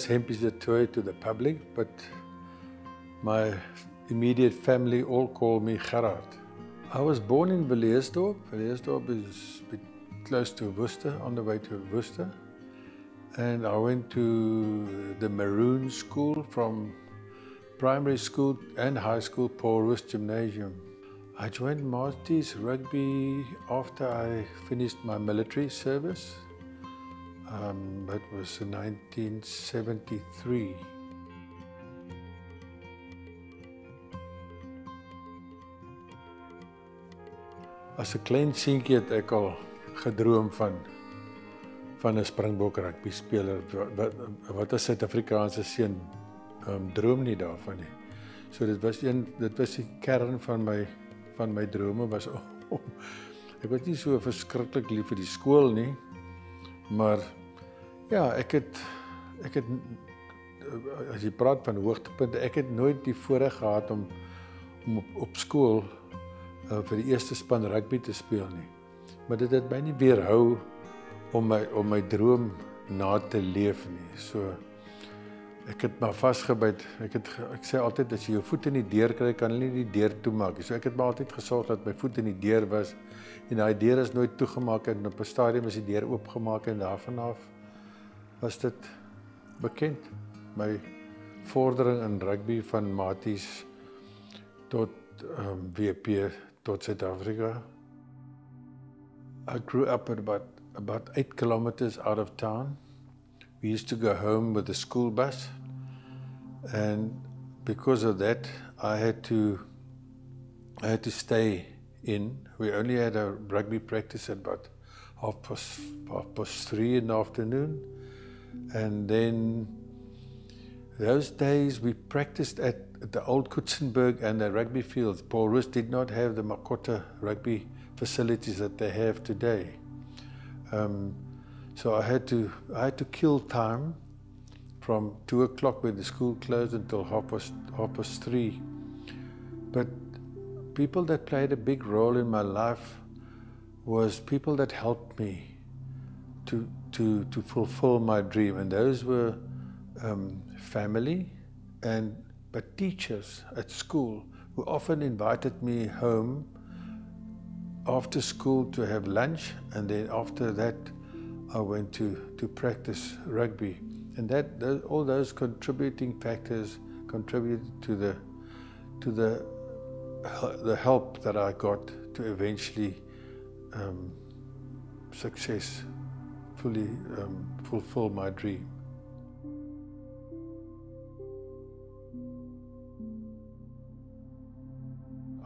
famous Hempies the Toy to the public, but my immediate family all call me Gerard. I was born in Villersdorp. Villersdorp is a bit close to Worcester, on the way to Worcester. And I went to the Maroon School from primary school and high school, Paul Roos Gymnasium. I joined Maties Rugby after I finished my military service. That was in 1973. As 'n klein seentjie het ek al gedroom van 'n Springbok rugby speler. Wat 'n Suid-Afrikaanse seun droom nie daarvan nie. So dit was die kern van my drome was ek was nie so verskriklik lief vir die skool nie, maar ja, ek het as jy praat van hoogtepunte, ek het nooit die voorreg gehad om op skool vir die eerste span rugby te speel nie. Maar dit het my nie weerhou om my droom na te leef nie. So ek het maar vasgebyt. Ek sê altyd as jy jou voet in die deur kry, kan hulle nie die deur toemaak nie. So ek het maar altyd gesorg dat my voet in die deur was en daai deur is nooit toegemaak en op 'n stadium is die deur oopgemaak en daarvan af was dit bekend. My vordering in rugby van Maties tot WP tot Suid-Afrika. I grew up at about 8 kilometers out of town. We used to go home with the school bus, and because of that, I had to stay in. We only had a rugby practice at about half past 3 in the afternoon, and then those days we practiced at the old Kutsenberg and the rugby fields. Paul Roos did not have the Makota rugby facilities that they have today. So I had to kill time from 2 o'clock when the school closed until half past 3. But people that played a big role in my life was people that helped me to fulfill my dream, and those were family but teachers at school who often invited me home after school to have lunch, and then after that I went to practice rugby. And all those contributing factors contributed to the help that I got to eventually successfully fulfill my dream.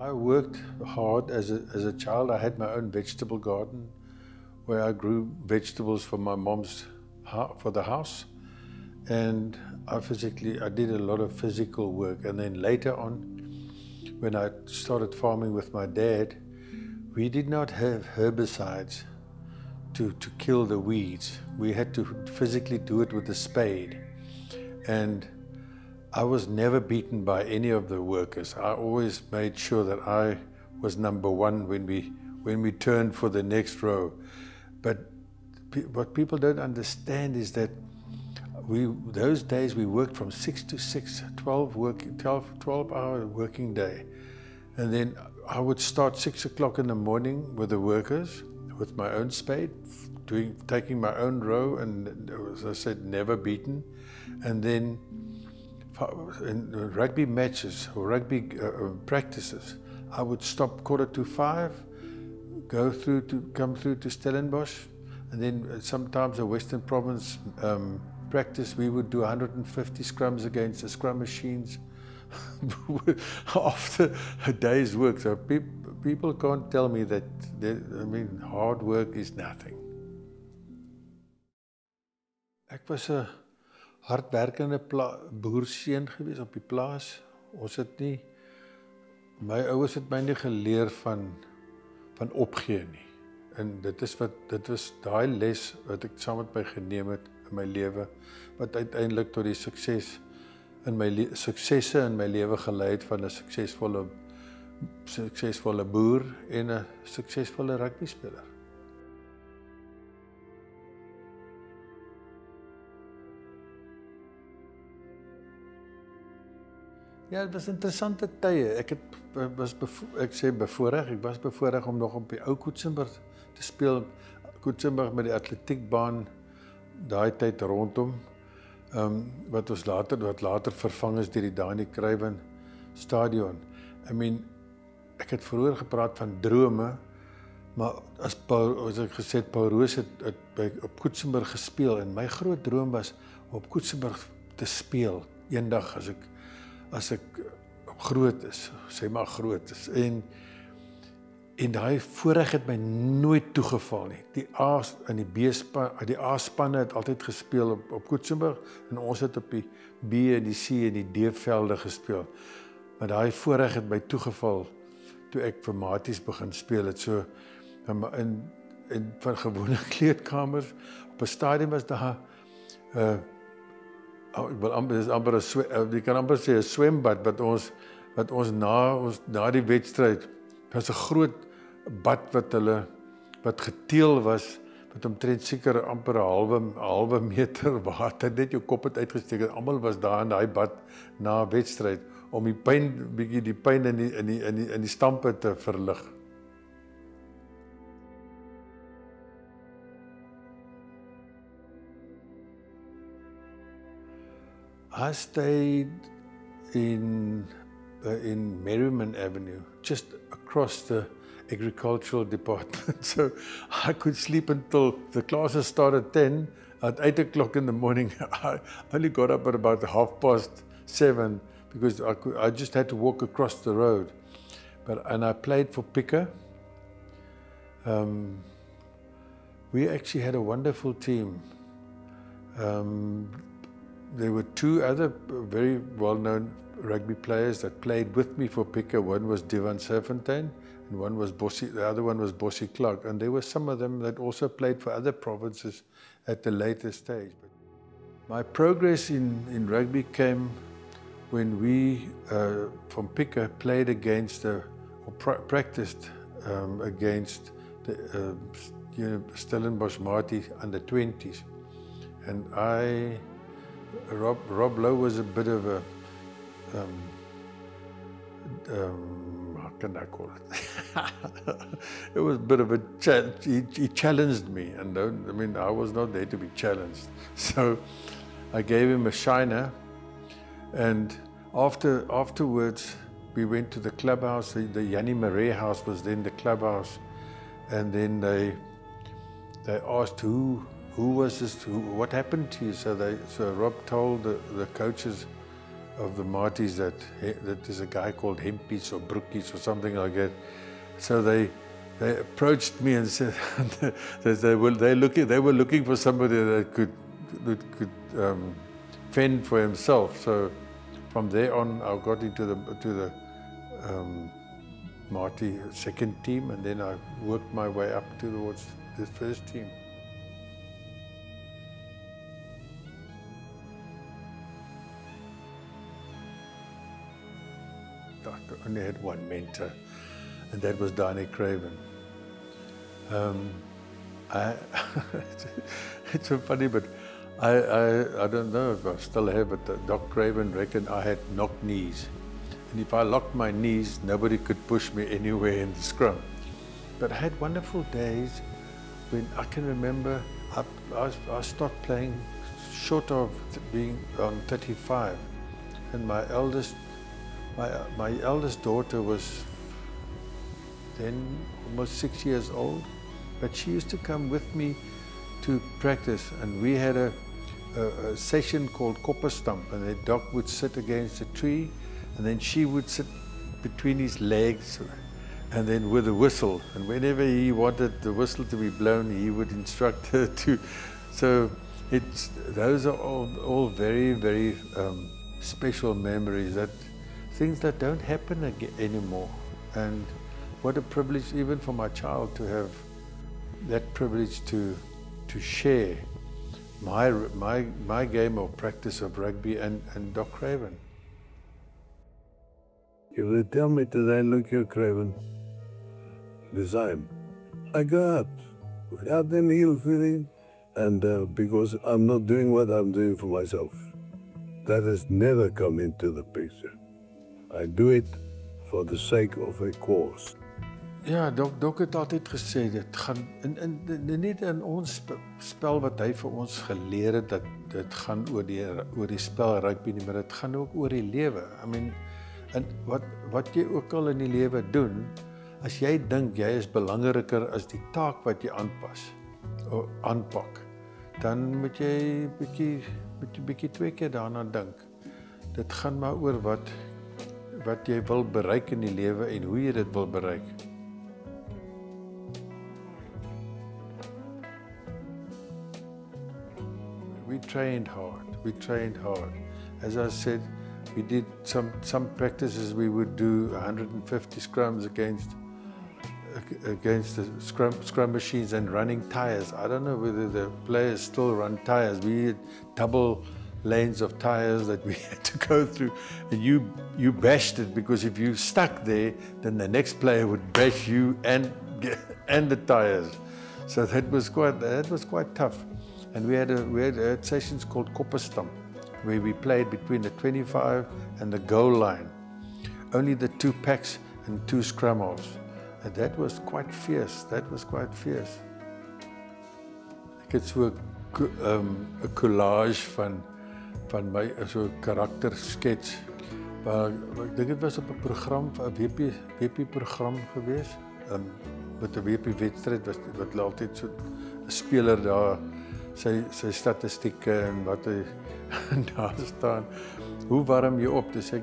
I worked hard as a child. I had my own vegetable garden where I grew vegetables for my mom's for the house, and I did a lot of physical work. And then later on, when I started farming with my dad, we did not have herbicides to kill the weeds. We had to physically do it with a spade, and I was never beaten by any of the workers. I always made sure that I was number one when we turned for the next row. But what people don't understand is that those days we worked from 6 to 6, 12-hour working day. And then I would start 6 o'clock in the morning with the workers, with my own spade, taking my own row, and as I said, never beaten. And then in rugby matches or rugby practices, I would stop 4:45, come through to Stellenbosch, and then sometimes a Western Province practice, we would do 150 scrums against the scrum machines after a day's work. So people can't tell me that, hard work is nothing. Ek was 'n hardwerkende boerseun gewees op die plaas. My ouers het my nie geleer van opgee nie. En dit was daai les wat ek saam met my geneem het in my lewe, wat uiteindelik tot die suksesse in my lewe gelei het van 'n suksesvolle boer en 'n suksesvolle rugby speler. Ja, dit was interessante tye. Ek was bevoorreg om nog op die ou Koetsenburg te speel. Koetsenburg met die atletiekbaan daai tyd rondom. Wat later vervang is deur die Danie Kruiven stadion. I mean, ek het vroeër gepraat van drome, maar as ek gesê het, Paul Roos het op Koetsenburg gespeel en my groot droom was om op Koetsenburg te speel eendag as ek groot is, sê maar groot is. En daai voorreg het my nooit toegeval nie. Die A-spanne het altyd gespeel op Koetsenburg en ons het op die B en die C en die D velde gespeel. Maar daai voorreg het my toegeval toe ek vir Maties begin speel het. So in van gewone kleedkamers op 'n stadion was daar ek wil amper jy kan amper sê 'n swembad wat ons na die wedstryd was 'n groot bad wat geteel was met omtrent seker amper 'n halwe meter water, net jou kop het uitgesteek en almal was daar in daai bad na wedstryd om die pyn in die stampe te verlig. I stayed in Merriman Avenue, just across the agricultural department. So I could sleep until the classes started at 10. At 8 o'clock in the morning, I only got up at about 7:30 because I just had to walk across the road. And I played for Picker. We actually had a wonderful team. There were two other very well-known rugby players that played with me for Picker. One was Devan Serfontein and the other one was Bossy Clark. And there were some of them that also played for other provinces at the later stage. But my progress in rugby came when we, from Picker, played against practiced against the Stellenbosch Marty under 20s. And Rob Lowe was a bit of a, how can I call it? It was a bit of a he challenged me, and I was not there to be challenged. So I gave him a shiner, and afterwards we went to the clubhouse. The Jannie Marais house was then the clubhouse, and then they asked who was this? What happened to you? So Rob told the coaches of the Marties that there's a guy called Hempies or Brookies or something like that. So they approached me and said they were looking for somebody that could fend for himself. So from there on, I got into the Marty second team, and then I worked my way up towards the first team. I only had one mentor, and that was Danie Craven. It's so funny, but I don't know if I still have, but Doc Craven reckoned I had knock knees. And if I locked my knees, nobody could push me anywhere in the scrum. But I had wonderful days when I can remember I stopped playing short of being on 35, and my eldest daughter was then almost 6 years old, but she used to come with me to practice, and we had a session called Kopper Stump, and the Doc would sit against a tree, and then she would sit between his legs, and then with a whistle, and whenever he wanted the whistle to be blown, he would instruct her to. So those are all very, very special memories, things that don't happen anymore. And what a privilege even for my child to have that privilege to share my game of practice of rugby and Doc Craven. If they tell me today, look here, Craven, resign, I go out without any ill feeling, and because I'm not doing what I'm doing for myself. That has never come into the picture. I do it for the sake of a cause. Ja, Dok het altyd gesê, dit gaan, net in ons spel wat hy vir ons geleer het, dat dit gaan oor die spel rugby nie, maar dit gaan ook oor die lewe. I mean, en wat jy ook al in die lewe doen, as jy dink jy is belangriker as die taak wat jy aanpak, dan moet jy bietjie 2 keer daarna dink. Dit gaan maar oor wat jy wil bereik in die lewe en hoe jy dit wil bereik. We trained hard. As I said, we did some practices. We would do 150 scrums against the scrum machines and running tires. I don't know whether the players still run tires. We had double lanes of tires that we had to go through, and you bashed it, because if you stuck there, then the next player would bash you and the tires. So that was quite tough. And we had sessions called Kopperstamp, where we played between the 25 and the goal line. Only the 2 packs and 2 scrum halves. And that was quite fierce. Ek het so 'n collage van my so 'n karakterskets. Maar ek dink dit was op 'n program, 'n WP program gewees. Met 'n WP wedstryd wat altyd so 'n speler daar sy statistieke en wat hy daar staan. Hoe warm jy op? Dus ek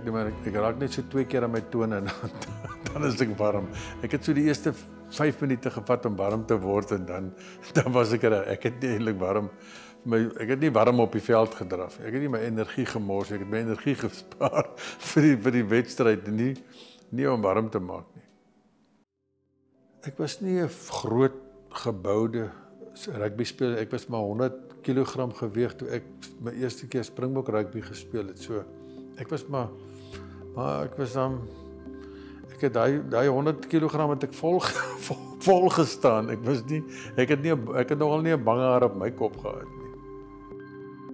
raak net so 2 keer aan my tone en dan is ek warm. Ek het so die eerste 5 minute gevat om warm te word en dan was ek reg. Ek het nie eintlik warm. Ek het nie warm op die veld gedraf. Ek het nie my energie gemors. Ek het my energie gespaar vir die wedstryd en nie om warm te maak nie. Ek was nie 'n groot geboude rugby speler. Ek was maar 100 kg geweeg toe ek my eerste keer Springbok rugby gespeel het. So ek was maar ek was dan ek het daai 100 kg het ek vol gestaan. Ek het nogal nie 'n bange haar op my kop gehad nie.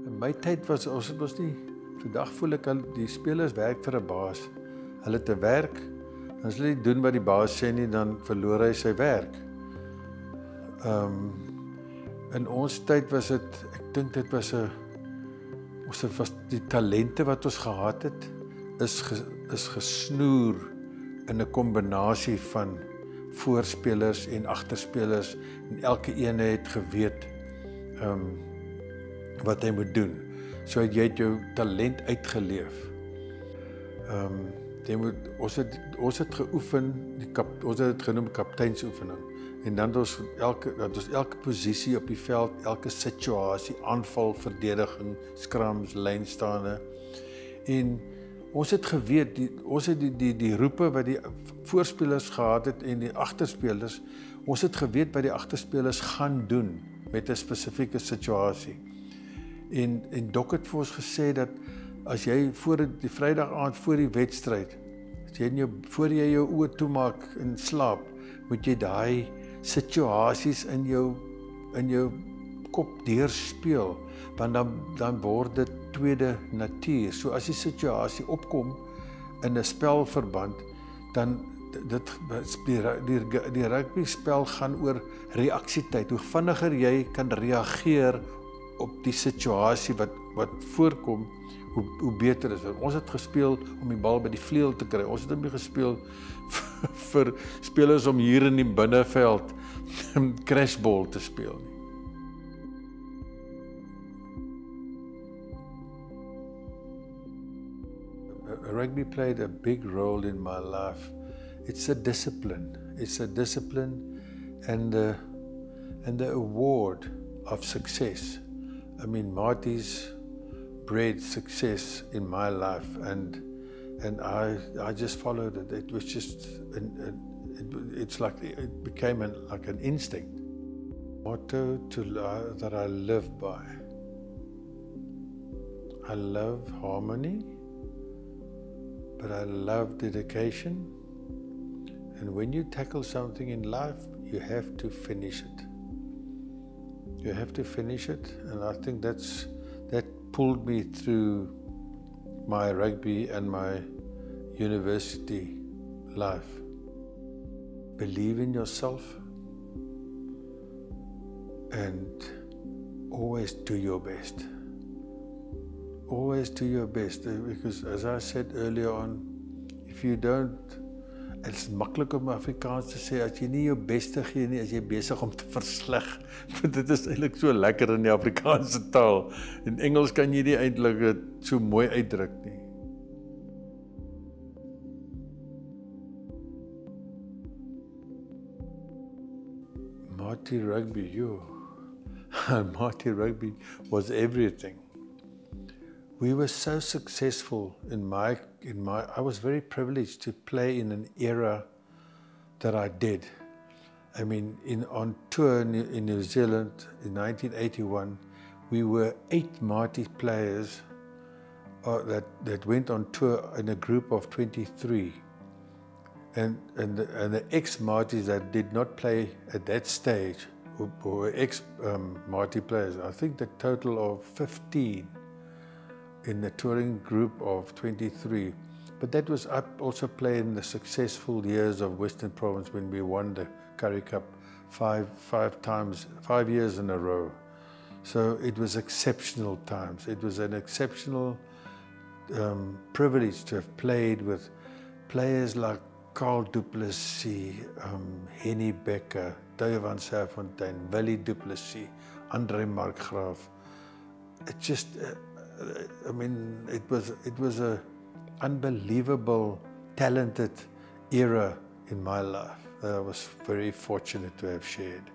In my tyd was ons nie, vandag voel ek al die spelers werk vir 'n baas. Hulle te werk, en as hulle nie doen wat die baas sê nie, dan verloor hy sy werk. In ons tyd was dit, ek dink dit was die talente wat ons gehad het, is gesnoer in 'n kombinasie van voorspelers en agterspelers, en elke een het geweet wat hy moet doen. So jy het jou talent uitgeleef. Ons het geoefen, ons het dit genoem kapteinsoefening. En dan het ons elke posisie op die veld, elke situasie, aanval, verdediging, scrums, lynstaande. En ons het geweet, ons het die roepe wat die voorspelers gehad het en die agterspelers, ons het geweet wat die agterspelers gaan doen met 'n spesifieke situasie. En Dok het vir ons gesê dat as jy voor die Vrydag aand voor die wedstryd, voor jy jou oë toemaak en slaap, moet jy daai situasies in jou kop deurspeel, want dan word dit tweede natuur. So as die situasie opkom in 'n spelverband, dan die rugby spel gaan oor reaksietyd. Hoe vinniger jy kan reageer op die situasie wat voorkom, hoe beter is dit. Ons het gespeel om die bal by die vleuel te kry. Ons het nie gespeel vir spelers om hier in die binneveld crashball te speel nie. Rugby played a big role in my life. It's a discipline. It's a discipline and the award of success. I mean, Marty's bred success in my life, and I just followed it. It was just it's like it became like an instinct. Motto that I live by. I love harmony, but I love dedication. And when you tackle something in life, you have to finish it. You have to finish it, and I think that pulled me through my rugby and my university life. Believe in yourself and always do your best. Always do your best, because as I said earlier on, if you don't, het is maklik om Afrikaans te sê, as jy nie jou beste gee nie, is jy besig om te versleg. Dit is eintlik so lekker in die Afrikaanse taal. In Engels kan jy nie eintlik dit so mooi uitdruk nie. Marty Rugby, Marty Rugby was everything. We were so successful I was very privileged to play in an era that I did. I mean, on tour in New Zealand in 1981, we were 8 Marty players that went on tour in a group of 23. And the ex-Martys that did not play at that stage were ex-Marty players. I think the total of 15 in the touring group of 23. But that was also played in the successful years of Western Province when we won the Currie Cup 5 years in a row. So it was exceptional times. It was an exceptional privilege to have played with players like Carl Du Plessis, Henny Becker, Duy van Serfontein, Willie Du Plessis, Andre Markgraaf. It just, I mean, it was a unbelievable, talented era in my life that I was very fortunate to have shared.